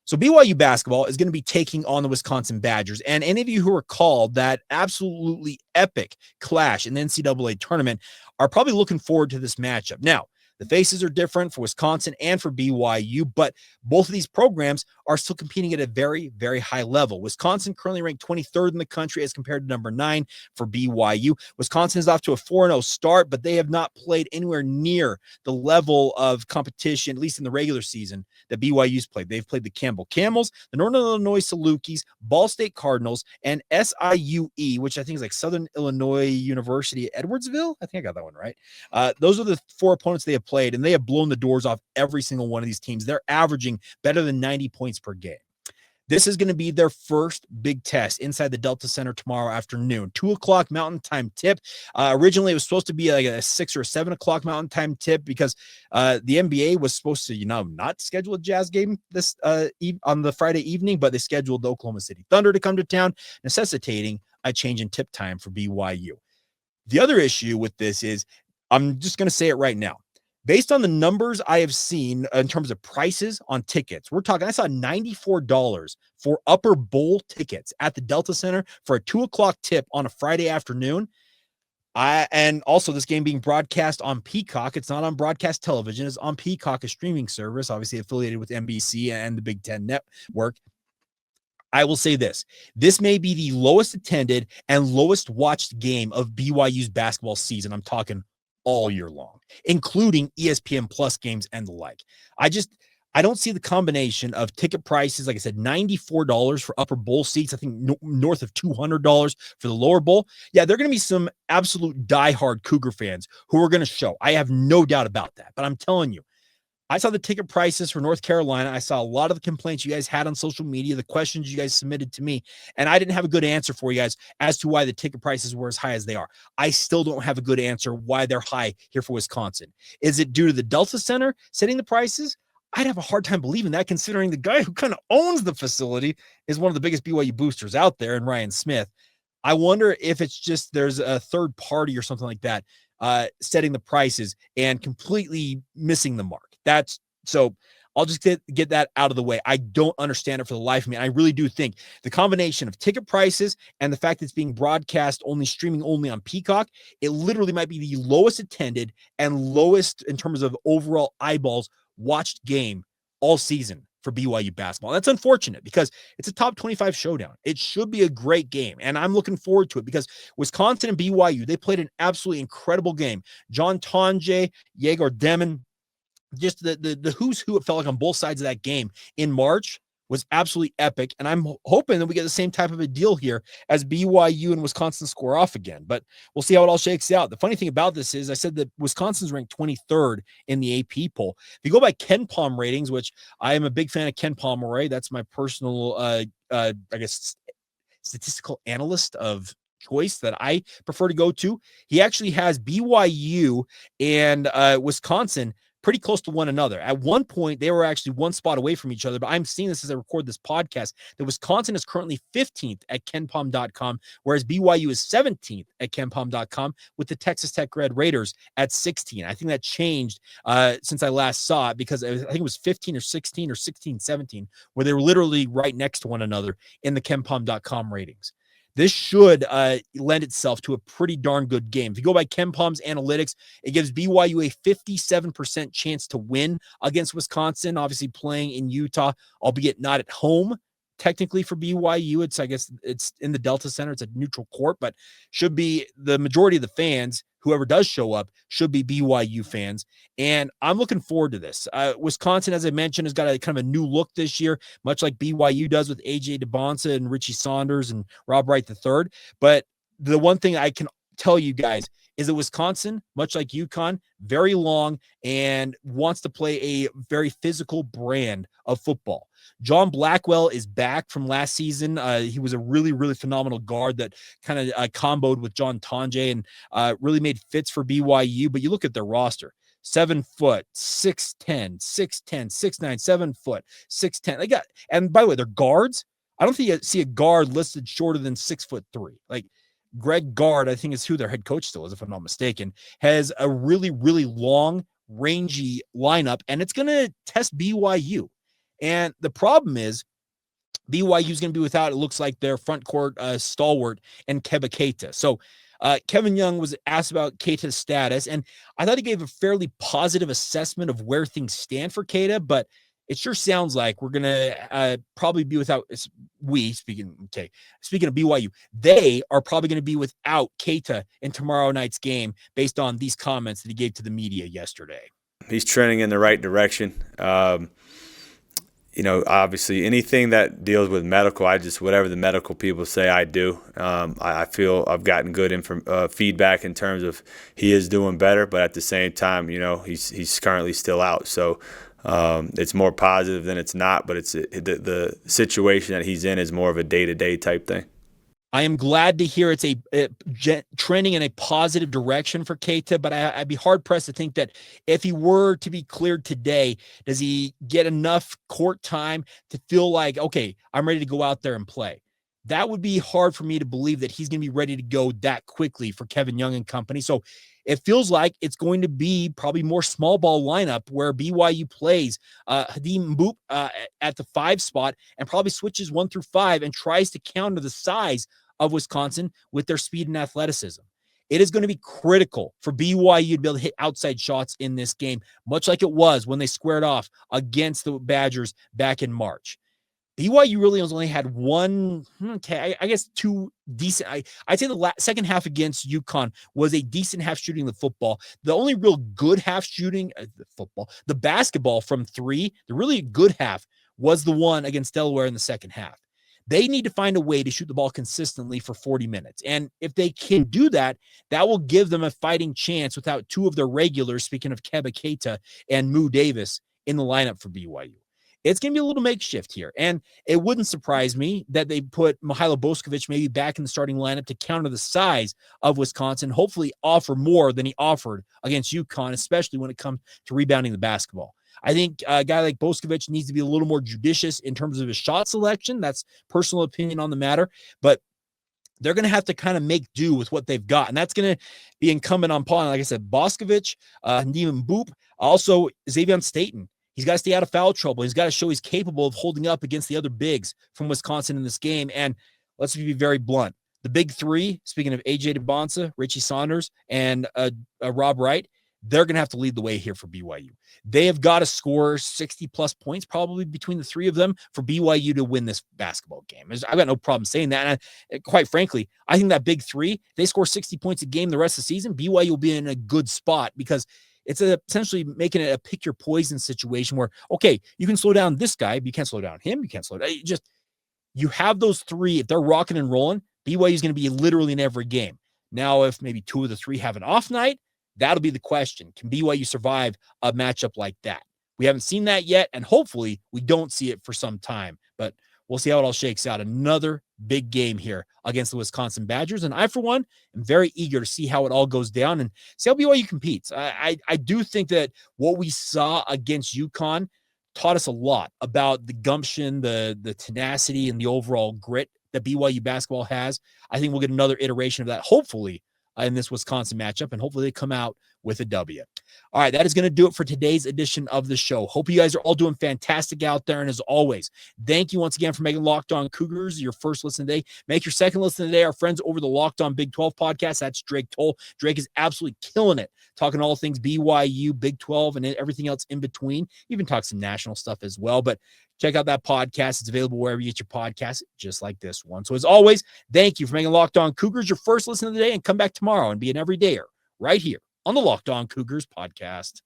So BYU basketball is going to be taking on the Wisconsin Badgers. And any of you who recall that absolutely epic clash in the NCAA tournament are probably looking forward to this matchup. Now, the faces are different for Wisconsin and for BYU, but both of these programs are still competing at a very, very high level. Wisconsin currently ranked 23rd in the country as compared to number 9 for BYU. Wisconsin is off to a 4-0 start, but they have not played anywhere near the level of competition, at least in the regular season, that BYU's played. They've played the Campbell Camels, the Northern Illinois Salukis, Ball State Cardinals, and SIUE, which I think is like Southern Illinois University, Edwardsville. I think I got that one right. Those are the 4 opponents they have played, and they have blown the doors off every single one of these teams. They're averaging better than 90 points per game. This is going to be their first big test inside the Delta Center tomorrow afternoon. 2:00 Mountain Time tip. Originally, it was supposed to be like a 6 or 7 o'clock Mountain Time tip because the NBA was supposed to, not schedule a Jazz game this on the Friday evening, but they scheduled the Oklahoma City Thunder to come to town, necessitating a change in tip time for BYU. The other issue with this is, I'm just going to say it right now. Based on the numbers I have seen in terms of prices on tickets, I saw $94 for upper bowl tickets at the Delta Center for a 2:00 tip on a Friday afternoon. And also this game being broadcast on Peacock. It's not on broadcast television. It's on Peacock, a streaming service, obviously affiliated with NBC and the Big Ten Network. I will say this. This may be the lowest attended and lowest watched game of BYU's basketball season. I'm talking all year long, including ESPN Plus games and the like. I don't see the combination of ticket prices. Like I said, $94 for upper bowl seats. I think north of $200 for the lower bowl. Yeah, there are going to be some absolute diehard Cougar fans who are going to show. I have no doubt about that. But I'm telling you, I saw the ticket prices for North Carolina. I saw a lot of the complaints you guys had on social media, the questions you guys submitted to me, and I didn't have a good answer for you guys as to why the ticket prices were as high as they are. I still don't have a good answer why they're high here for Wisconsin. Is it due to the Delta Center setting the prices? I'd have a hard time believing that, considering the guy who kind of owns the facility is one of the biggest BYU boosters out there, and Ryan Smith. I wonder if it's just there's a third party or something like that setting the prices and completely missing the mark. So I'll just get that out of the way. I don't understand it for the life of me. I really do think the combination of ticket prices and the fact that it's being broadcast streaming only on Peacock, it literally might be the lowest attended and lowest in terms of overall eyeballs watched game all season for BYU basketball. That's unfortunate because it's a top 25 showdown. It should be a great game, and I'm looking forward to it because Wisconsin and BYU, they played an absolutely incredible game. John Tonje, Yegor Demon, just the who's who, it felt like on both sides of that game in March was absolutely epic. And I'm hoping that we get the same type of a deal here as BYU and Wisconsin square off again, but we'll see how it all shakes out. The funny thing about this is I said that Wisconsin's ranked 23rd in the AP poll. If you go by KenPom ratings, which I am a big fan of Ken Pomeroy, that's my personal, I guess, statistical analyst of choice that I prefer to go to. He actually has BYU and Wisconsin pretty close to one another. At one point, they were actually one spot away from each other, but I'm seeing this as I record this podcast, that Wisconsin is currently 15th at KenPom.com, whereas BYU is 17th at KenPom.com, with the Texas Tech Red Raiders at 16. I think that changed since I last saw it, because I think it was 15 or 16 or 16, 17, where they were literally right next to one another in the KenPom.com ratings. This should lend itself to a pretty darn good game. If you go by KenPom's analytics, it gives BYU a 57% chance to win against Wisconsin, obviously playing in Utah, albeit not at home. Technically for BYU, I guess it's in the Delta Center. It's a neutral court, but should be the majority of the fans, whoever does show up, should be BYU fans. And I'm looking forward to this. Wisconsin, as I mentioned, has got a kind of a new look this year, much like BYU does with AJ Dybantsa and Richie Saunders and Rob Wright III. But the one thing I can tell you guys is that Wisconsin, much like UConn, very long and wants to play a very physical brand of football. John Blackwell is back from last season. He was a really, really phenomenal guard that kind of comboed with John Tonje and really made fits for BYU. But you look at their roster, 7 foot, 6'10", 6'10", 6'9", 7 foot, 6'10". They got, and by the way, their guards, I don't think you see a guard listed shorter than 6'3". Like Greg Gard, I think is who their head coach still is, if I'm not mistaken, has a really, really long, rangy lineup, and it's going to test BYU. And the problem is BYU is going to be without, it looks like, their front court stalwart and Keba Keita. So Kevin Young was asked about Keita's status, and I thought he gave a fairly positive assessment of where things stand for Keita, but it sure sounds like we're going to probably be without, speaking of BYU, they are probably going to be without Keita in tomorrow night's game based on these comments that he gave to the media yesterday. He's trending in the right direction. Obviously anything that deals with medical, whatever the medical people say, I do. I feel I've gotten good feedback in terms of he is doing better, but at the same time, he's currently still out. So it's more positive than it's not, but the situation that he's in is more of a day-to-day type thing. I am glad to hear it's trending in a positive direction for Keita, but I'd be hard-pressed to think that if he were to be cleared today, does he get enough court time to feel like, okay, I'm ready to go out there and play? That would be hard for me to believe that he's going to be ready to go that quickly for Kevin Young and company. So it feels like it's going to be probably more small ball lineup where BYU plays Khadim Mboup at the 5 spot and probably switches 1 through 5 and tries to counter the size of Wisconsin with their speed and athleticism. It is going to be critical for BYU to be able to hit outside shots in this game, much like it was when they squared off against the Badgers back in March. BYU really has only had two decent. I'd say the second half against UConn was a decent half shooting the football. The only real good half shooting the basketball from 3, the really good half was the one against Delaware in the second half. They need to find a way to shoot the ball consistently for 40 minutes. And if they can do that, that will give them a fighting chance without 2 of their regulars, speaking of Keba Keita and Moo Davis, in the lineup for BYU. It's going to be a little makeshift here. And it wouldn't surprise me that they put Mihailo Boskovic maybe back in the starting lineup to counter the size of Wisconsin, hopefully offer more than he offered against UConn, especially when it comes to rebounding the basketball. I think a guy like Boskovic needs to be a little more judicious in terms of his shot selection. That's personal opinion on the matter, but they're going to have to kind of make do with what they've got. And that's going to be incumbent upon, like I said, Boskovic, Khadim Mboup, also Xavion Staton. He's got to stay out of foul trouble. He's got to show he's capable of holding up against the other bigs from Wisconsin in this game. And let's be very blunt. The big 3, speaking of AJ Dybantsa, Richie Saunders, and Rob Wright, they're going to have to lead the way here for BYU. They have got to score 60-plus points probably between the 3 of them for BYU to win this basketball game. I've got no problem saying that. And quite frankly, I think that big 3, they score 60 points a game the rest of the season, BYU will be in a good spot because it's essentially making it a pick your poison situation where, okay, you can slow down this guy, but you can't slow down him. You can't slow down. You have those 3. If they're rocking and rolling, BYU is going to be literally in every game. Now, if maybe 2 of the 3 have an off night, that'll be the question. Can BYU survive a matchup like that? We haven't seen that yet, and hopefully we don't see it for some time, but we'll see how it all shakes out. Another big game here against the Wisconsin Badgers, and I, for one, am very eager to see how it all goes down and see how BYU competes. I do think that what we saw against UConn taught us a lot about the gumption, the tenacity, and the overall grit that BYU basketball has. I think we'll get another iteration of that, hopefully, in this Wisconsin matchup, and hopefully they come out with a W. All right, that is going to do it for today's edition of the show. Hope you guys are all doing fantastic out there, and as always, thank you once again for making Locked On Cougars your first listen today. Make your second listen today our friends over the Locked On Big 12 podcast. That's Drake Toll. Drake is absolutely killing it, talking all things BYU, Big 12, and everything else in between. Even talk some national stuff as well, but check out that podcast. It's available wherever you get your podcasts, just like this one. So as always, thank you for making Locked On Cougars your first listen of the day, and come back tomorrow and be an everydayer right here on the Locked On Cougars podcast.